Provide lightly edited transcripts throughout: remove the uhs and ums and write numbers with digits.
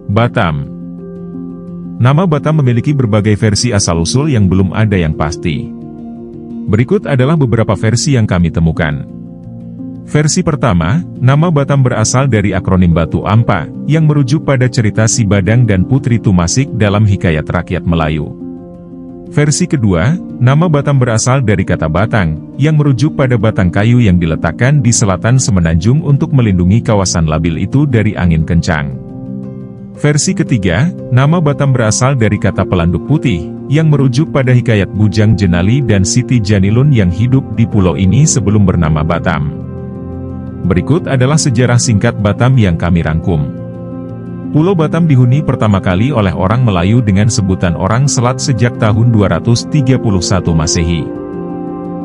Batam. Nama Batam memiliki berbagai versi asal-usul yang belum ada yang pasti. Berikut adalah beberapa versi yang kami temukan. Versi pertama, nama Batam berasal dari akronim Batu Ampa, yang merujuk pada cerita Si Badang dan Putri Tumasik dalam hikayat rakyat Melayu. Versi kedua, nama Batam berasal dari kata batang, yang merujuk pada batang kayu yang diletakkan di selatan semenanjung untuk melindungi kawasan labil itu dari angin kencang. Versi ketiga, nama Batam berasal dari kata pelanduk putih, yang merujuk pada hikayat Bujang Jenali dan Siti Janilun yang hidup di pulau ini sebelum bernama Batam. Berikut adalah sejarah singkat Batam yang kami rangkum. Pulau Batam dihuni pertama kali oleh orang Melayu dengan sebutan orang Selat sejak tahun 231 Masehi.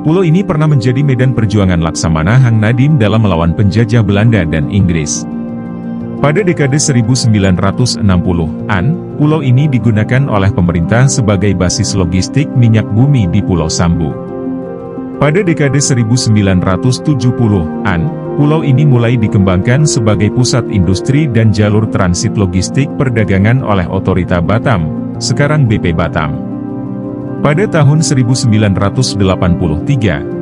Pulau ini pernah menjadi medan perjuangan Laksamana Hang Nadim dalam melawan penjajah Belanda dan Inggris. Pada dekade 1960-an, pulau ini digunakan oleh pemerintah sebagai basis logistik minyak bumi di Pulau Sambu. Pada dekade 1970-an, pulau ini mulai dikembangkan sebagai pusat industri dan jalur transit logistik perdagangan oleh Otorita Batam, sekarang BP Batam. Pada tahun 1983,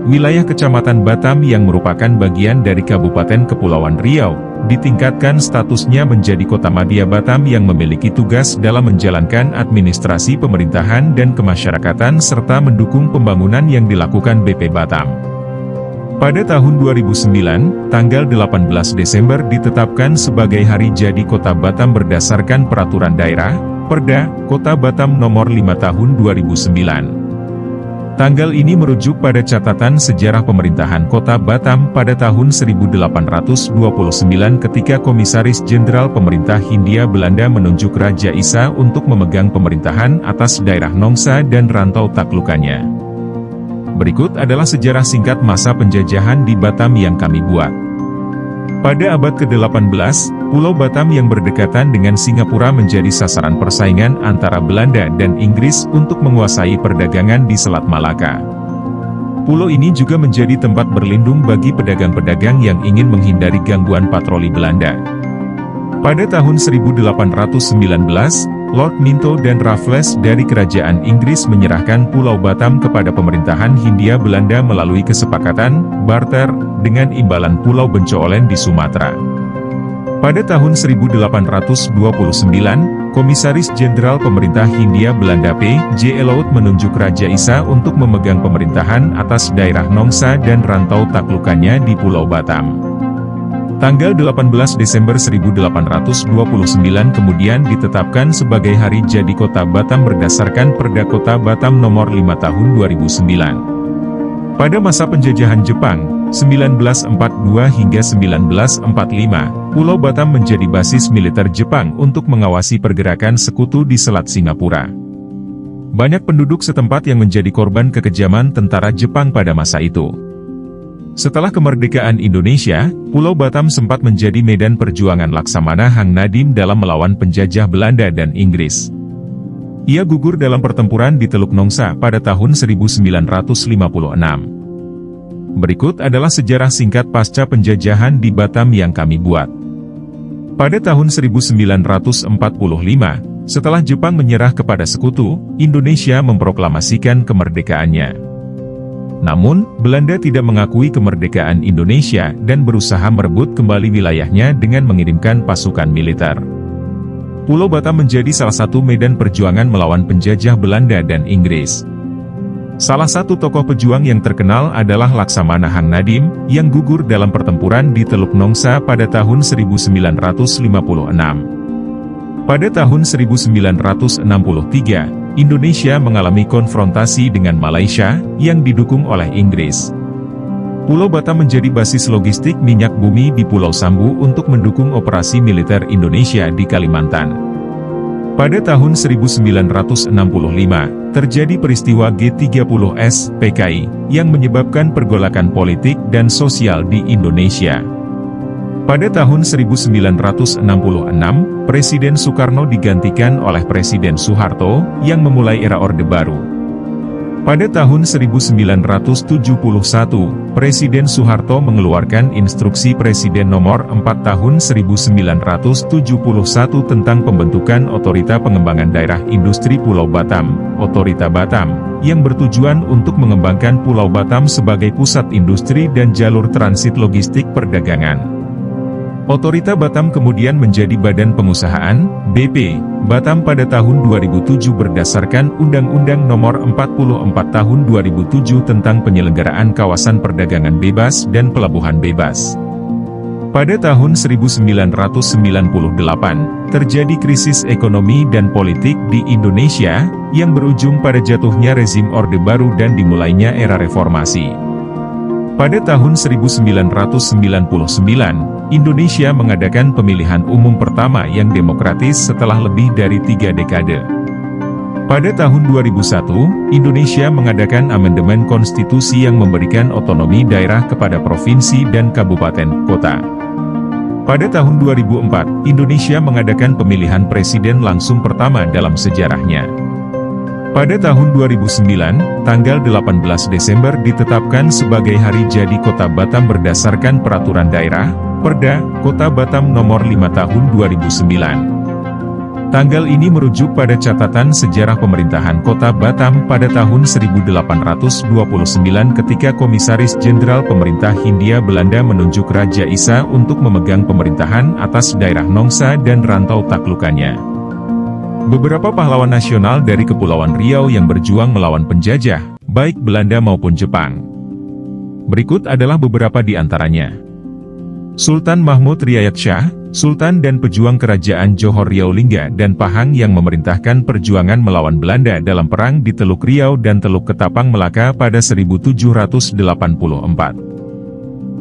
wilayah Kecamatan Batam yang merupakan bagian dari Kabupaten Kepulauan Riau, ditingkatkan statusnya menjadi Kota Madya Batam yang memiliki tugas dalam menjalankan administrasi pemerintahan dan kemasyarakatan serta mendukung pembangunan yang dilakukan BP Batam. Pada tahun 2009, tanggal 18 Desember ditetapkan sebagai Hari Jadi Kota Batam berdasarkan Peraturan Daerah, Perda, Kota Batam Nomor 5 Tahun 2009. Tanggal ini merujuk pada catatan sejarah pemerintahan Kota Batam pada tahun 1829 ketika Komisaris Jenderal Pemerintah Hindia Belanda menunjuk Raja Isa untuk memegang pemerintahan atas daerah Nongsa dan rantau taklukannya. Berikut adalah sejarah singkat masa penjajahan di Batam yang kami buat. Pada abad ke-18, Pulau Batam yang berdekatan dengan Singapura menjadi sasaran persaingan antara Belanda dan Inggris untuk menguasai perdagangan di Selat Malaka. Pulau ini juga menjadi tempat berlindung bagi pedagang-pedagang yang ingin menghindari gangguan patroli Belanda. Pada tahun 1819, Lord Minto dan Raffles dari Kerajaan Inggris menyerahkan Pulau Batam kepada pemerintahan Hindia Belanda melalui kesepakatan barter dengan imbalan Pulau Bencoolen di Sumatera. Pada tahun 1829, Komisaris Jenderal Pemerintah Hindia Belanda P.J. Elout menunjuk Raja Isa untuk memegang pemerintahan atas daerah Nongsa dan rantau taklukannya di Pulau Batam. Tanggal 18 Desember 1829 kemudian ditetapkan sebagai Hari Jadi Kota Batam berdasarkan Perda Kota Batam Nomor 5 Tahun 2009. Pada masa penjajahan Jepang, 1942 hingga 1945, Pulau Batam menjadi basis militer Jepang untuk mengawasi pergerakan sekutu di Selat Singapura. Banyak penduduk setempat yang menjadi korban kekejaman tentara Jepang pada masa itu. Setelah kemerdekaan Indonesia, Pulau Batam sempat menjadi medan perjuangan Laksamana Hang Nadim dalam melawan penjajah Belanda dan Inggris. Ia gugur dalam pertempuran di Teluk Nongsa pada tahun 1956. Berikut adalah sejarah singkat pasca penjajahan di Batam yang kami buat. Pada tahun 1945, setelah Jepang menyerah kepada sekutu, Indonesia memproklamasikan kemerdekaannya. Namun, Belanda tidak mengakui kemerdekaan Indonesia dan berusaha merebut kembali wilayahnya dengan mengirimkan pasukan militer. Pulau Batam menjadi salah satu medan perjuangan melawan penjajah Belanda dan Inggris. Salah satu tokoh pejuang yang terkenal adalah Laksamana Hang Nadim, yang gugur dalam pertempuran di Teluk Nongsa pada tahun 1956. Pada tahun 1963, Indonesia mengalami konfrontasi dengan Malaysia, yang didukung oleh Inggris. Pulau Batam menjadi basis logistik minyak bumi di Pulau Sambu untuk mendukung operasi militer Indonesia di Kalimantan. Pada tahun 1965, terjadi peristiwa G30S PKI, yang menyebabkan pergolakan politik dan sosial di Indonesia. Pada tahun 1966, Presiden Soekarno digantikan oleh Presiden Soeharto, yang memulai era Orde Baru. Pada tahun 1971, Presiden Soeharto mengeluarkan Instruksi Presiden Nomor 4 Tahun 1971 tentang pembentukan Otorita Pengembangan Daerah Industri Pulau Batam, Otorita Batam, yang bertujuan untuk mengembangkan Pulau Batam sebagai pusat industri dan jalur transit logistik perdagangan. Otorita Batam kemudian menjadi Badan Pengusahaan, BP, Batam pada tahun 2007 berdasarkan Undang-Undang Nomor 44 Tahun 2007 tentang penyelenggaraan kawasan perdagangan bebas dan pelabuhan bebas. Pada tahun 1998, terjadi krisis ekonomi dan politik di Indonesia, yang berujung pada jatuhnya rezim Orde Baru dan dimulainya era reformasi. Pada tahun 1999, Indonesia mengadakan pemilihan umum pertama yang demokratis setelah lebih dari 3 dekade. Pada tahun 2001, Indonesia mengadakan amandemen konstitusi yang memberikan otonomi daerah kepada provinsi dan kabupaten kota. Pada tahun 2004, Indonesia mengadakan pemilihan presiden langsung pertama dalam sejarahnya. Pada tahun 2009, tanggal 18 Desember ditetapkan sebagai Hari Jadi Kota Batam berdasarkan Peraturan Daerah, Perda, Kota Batam Nomor 5 Tahun 2009. Tanggal ini merujuk pada catatan sejarah pemerintahan Kota Batam pada tahun 1829 ketika Komisaris Jenderal Pemerintah Hindia Belanda menunjuk Raja Isa untuk memegang pemerintahan atas daerah Nongsa dan rantau taklukannya. Beberapa pahlawan nasional dari Kepulauan Riau yang berjuang melawan penjajah, baik Belanda maupun Jepang. Berikut adalah beberapa di antaranya. Sultan Mahmud Riyad Shah, Sultan dan pejuang kerajaan Johor Riau Lingga dan Pahang yang memerintahkan perjuangan melawan Belanda dalam perang di Teluk Riau dan Teluk Ketapang Melaka pada 1784.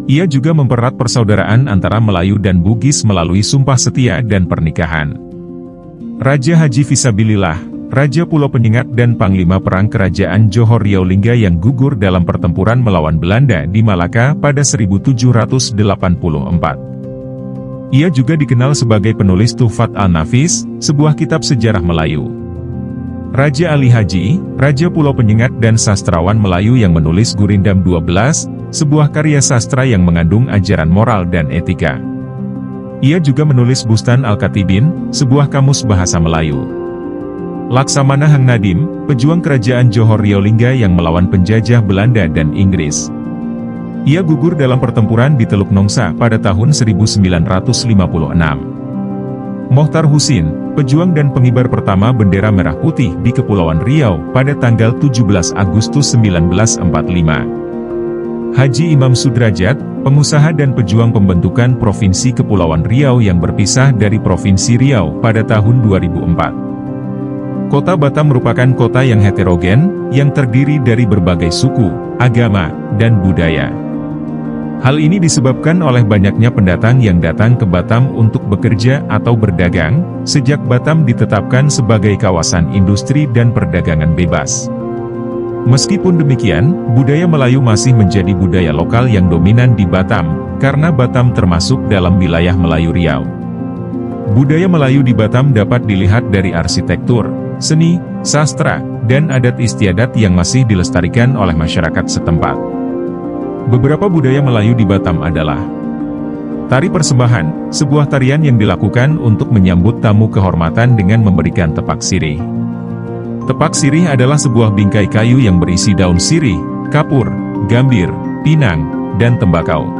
Ia juga mempererat persaudaraan antara Melayu dan Bugis melalui sumpah setia dan pernikahan. Raja Haji Fisabilillah, Raja Pulau Penyengat dan Panglima Perang Kerajaan Johor Riau Lingga yang gugur dalam pertempuran melawan Belanda di Malaka pada 1784. Ia juga dikenal sebagai penulis Tuhfat Al-Nafis, sebuah kitab sejarah Melayu. Raja Ali Haji, Raja Pulau Penyengat dan sastrawan Melayu yang menulis Gurindam 12, sebuah karya sastra yang mengandung ajaran moral dan etika. Ia juga menulis Bustan Al-Katibin, sebuah kamus bahasa Melayu. Laksamana Hang Nadim, pejuang kerajaan Johor Riau Lingga yang melawan penjajah Belanda dan Inggris. Ia gugur dalam pertempuran di Teluk Nongsa pada tahun 1956. Mohtar Husin, pejuang dan pengibar pertama bendera merah putih di Kepulauan Riau pada tanggal 17 Agustus 1945. Haji Imam Sudrajat, pengusaha dan pejuang pembentukan Provinsi Kepulauan Riau yang berpisah dari Provinsi Riau pada tahun 2004. Kota Batam merupakan kota yang heterogen, yang terdiri dari berbagai suku, agama, dan budaya. Hal ini disebabkan oleh banyaknya pendatang yang datang ke Batam untuk bekerja atau berdagang, sejak Batam ditetapkan sebagai kawasan industri dan perdagangan bebas. Meskipun demikian, budaya Melayu masih menjadi budaya lokal yang dominan di Batam, karena Batam termasuk dalam wilayah Melayu Riau. Budaya Melayu di Batam dapat dilihat dari arsitektur, seni, sastra, dan adat istiadat yang masih dilestarikan oleh masyarakat setempat. Beberapa budaya Melayu di Batam adalah tari persembahan, sebuah tarian yang dilakukan untuk menyambut tamu kehormatan dengan memberikan tepak sirih. Tepak sirih adalah sebuah bingkai kayu yang berisi daun sirih, kapur, gambir, pinang, dan tembakau.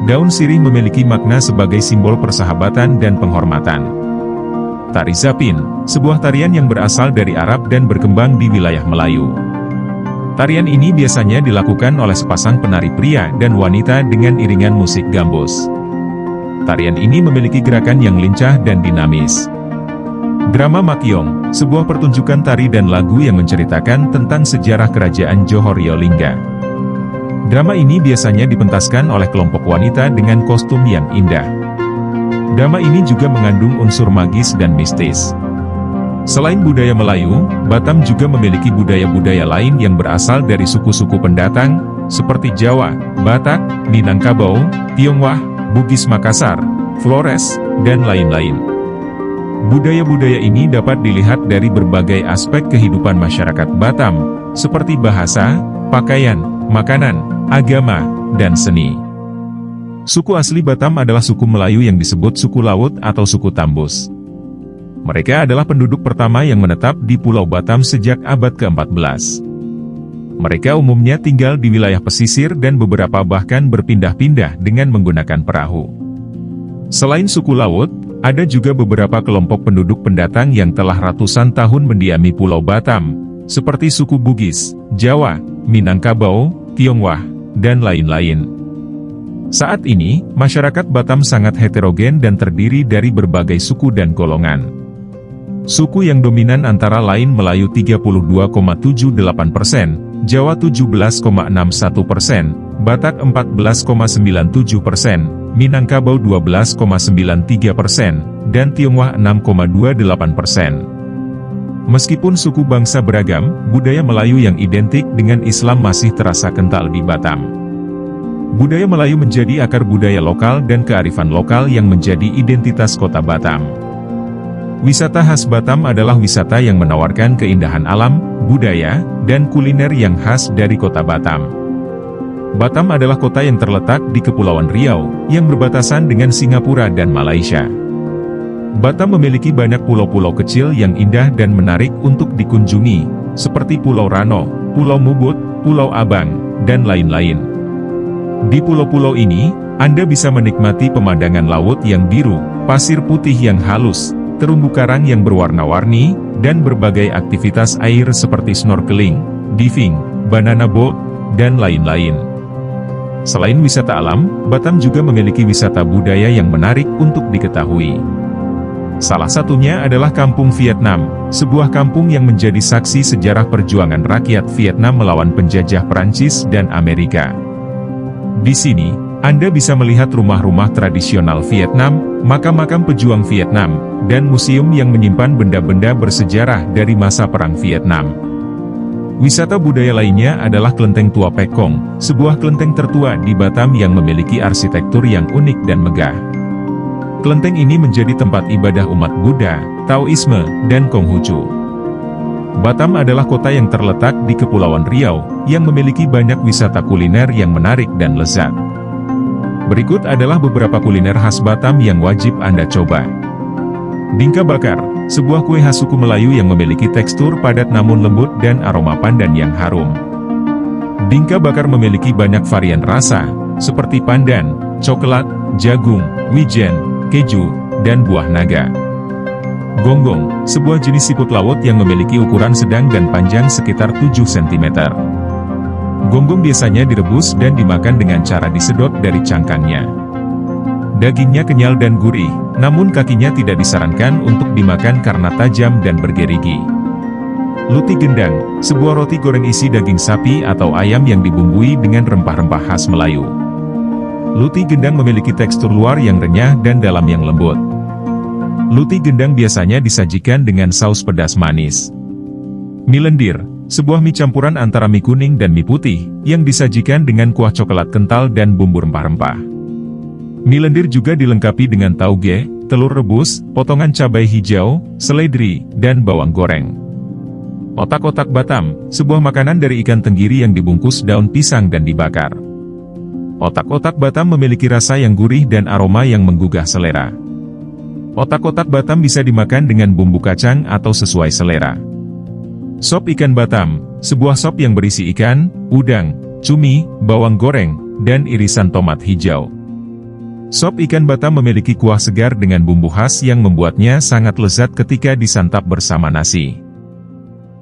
Daun sirih memiliki makna sebagai simbol persahabatan dan penghormatan. Tari Zapin, sebuah tarian yang berasal dari Arab dan berkembang di wilayah Melayu. Tarian ini biasanya dilakukan oleh sepasang penari pria dan wanita dengan iringan musik gambus. Tarian ini memiliki gerakan yang lincah dan dinamis. Drama Makyong, sebuah pertunjukan tari dan lagu yang menceritakan tentang sejarah kerajaan Johor Riau Lingga. Drama ini biasanya dipentaskan oleh kelompok wanita dengan kostum yang indah. Drama ini juga mengandung unsur magis dan mistis. Selain budaya Melayu, Batam juga memiliki budaya-budaya lain yang berasal dari suku-suku pendatang, seperti Jawa, Batak, Minangkabau, Tionghoa, Bugis Makassar, Flores, dan lain-lain. Budaya-budaya ini dapat dilihat dari berbagai aspek kehidupan masyarakat Batam, seperti bahasa, pakaian, makanan, agama, dan seni. Suku asli Batam adalah suku Melayu yang disebut suku Laut atau suku Tambus. Mereka adalah penduduk pertama yang menetap di Pulau Batam sejak abad ke-14. Mereka umumnya tinggal di wilayah pesisir dan beberapa bahkan berpindah-pindah dengan menggunakan perahu. Selain suku Laut, ada juga beberapa kelompok penduduk pendatang yang telah ratusan tahun mendiami Pulau Batam, seperti suku Bugis, Jawa, Minangkabau, Tionghoa, dan lain-lain. Saat ini, masyarakat Batam sangat heterogen dan terdiri dari berbagai suku dan golongan. Suku yang dominan antara lain Melayu 32,78%, Jawa 17,61%, Batak 14,97%, Minangkabau 12,93%, dan Tionghoa 6,28%. Meskipun suku bangsa beragam, budaya Melayu yang identik dengan Islam masih terasa kental di Batam. Budaya Melayu menjadi akar budaya lokal dan kearifan lokal yang menjadi identitas kota Batam. Wisata khas Batam adalah wisata yang menawarkan keindahan alam, budaya, dan kuliner yang khas dari kota Batam. Batam adalah kota yang terletak di Kepulauan Riau, yang berbatasan dengan Singapura dan Malaysia. Batam memiliki banyak pulau-pulau kecil yang indah dan menarik untuk dikunjungi, seperti Pulau Rano, Pulau Mubut, Pulau Abang, dan lain-lain. Di pulau-pulau ini, Anda bisa menikmati pemandangan laut yang biru, pasir putih yang halus, terumbu karang yang berwarna-warni, dan berbagai aktivitas air seperti snorkeling, diving, banana boat, dan lain-lain. Selain wisata alam, Batam juga memiliki wisata budaya yang menarik untuk diketahui. Salah satunya adalah Kampung Vietnam, sebuah kampung yang menjadi saksi sejarah perjuangan rakyat Vietnam melawan penjajah Perancis dan Amerika. Di sini, Anda bisa melihat rumah-rumah tradisional Vietnam, makam-makam pejuang Vietnam, dan museum yang menyimpan benda-benda bersejarah dari masa Perang Vietnam. Wisata budaya lainnya adalah Kelenteng Tua Pekong, sebuah kelenteng tertua di Batam yang memiliki arsitektur yang unik dan megah. Kelenteng ini menjadi tempat ibadah umat Buddha, Taoisme, dan Konghucu. Batam adalah kota yang terletak di Kepulauan Riau, yang memiliki banyak wisata kuliner yang menarik dan lezat. Berikut adalah beberapa kuliner khas Batam yang wajib Anda coba. Bingka bakar, sebuah kue khas suku Melayu yang memiliki tekstur padat namun lembut dan aroma pandan yang harum. Bingka bakar memiliki banyak varian rasa, seperti pandan, coklat, jagung, wijen, keju, dan buah naga. Gonggong, sebuah jenis siput laut yang memiliki ukuran sedang dan panjang sekitar 7 cm. Gonggong biasanya direbus dan dimakan dengan cara disedot dari cangkangnya. Dagingnya kenyal dan gurih, namun kakinya tidak disarankan untuk dimakan karena tajam dan bergerigi. Luti gendang, sebuah roti goreng isi daging sapi atau ayam yang dibumbui dengan rempah-rempah khas Melayu. Luti gendang memiliki tekstur luar yang renyah dan dalam yang lembut. Luti gendang biasanya disajikan dengan saus pedas manis. Mie lendir, sebuah mie campuran antara mie kuning dan mie putih, yang disajikan dengan kuah coklat kental dan bumbu rempah-rempah. Mie lendir juga dilengkapi dengan tauge, telur rebus, potongan cabai hijau, seledri, dan bawang goreng. Otak-otak Batam, sebuah makanan dari ikan tenggiri yang dibungkus daun pisang dan dibakar. Otak-otak Batam memiliki rasa yang gurih dan aroma yang menggugah selera. Otak-otak Batam bisa dimakan dengan bumbu kacang atau sesuai selera. Sop ikan Batam, sebuah sop yang berisi ikan, udang, cumi, bawang goreng, dan irisan tomat hijau. Sop ikan Batam memiliki kuah segar dengan bumbu khas yang membuatnya sangat lezat ketika disantap bersama nasi.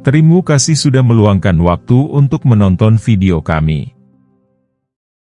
Terima kasih sudah meluangkan waktu untuk menonton video kami.